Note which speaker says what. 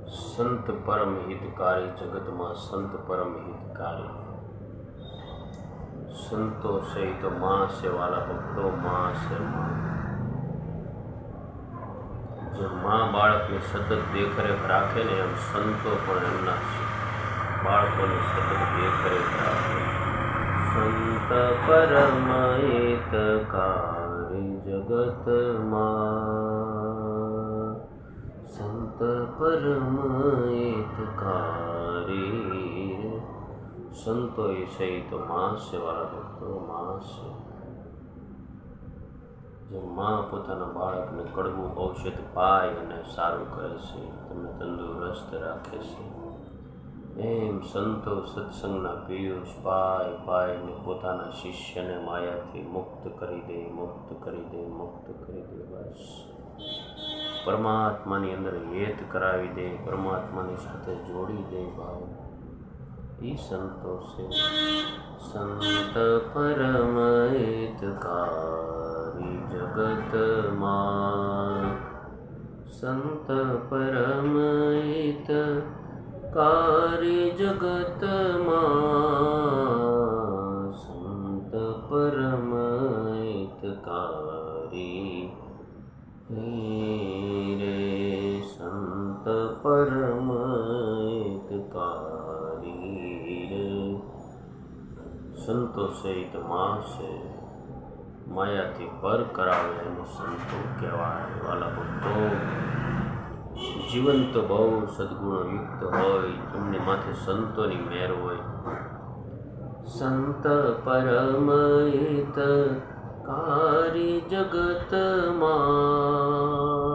Speaker 1: संत परम हितकारी जगत में संत परम हितकारी। संतो से तो माँ से वाला भक्तो माँ से माँ। जो माँ बाळक ने सतत देखरेख राखे ने एम संतो पण एमना बाळकोनी सतत देखरेख राखे। संत परम हितकारी जगत माँ। संत परम हितकारी। संतो सहित माँ से वाला भक्तो माँ से। जो माँ पोताना बाळकने कड़वू औषध पाय अने सारू करे छे, तेमने तंदुरस्त राखे छे, एम संतो सत्संगना पीयूष पाय पाय ने पोताना शिष्यने मायाथी मुक्त करी दे, मुक्त करी दे, मुक्त करी दे। बस परमात्मानी अंदर हेत करावी दे, परमात्मानी साथे जोड़ी दे भाई। ई संतो से संत परम हितकारी जगत माँ। संत परम हितकारी जगत माँ। संत परम हितकारी रे। संत परम हितकारी रे। संतो सहित माँ से माया थी पर करावे एने संतो कहेवाय। वाला भक्तो जीवन तो बहु सद्गुणो युक्त होय, जेमनी माथे संतोनी मेर होय। संत परम हितकारी जगत माँ।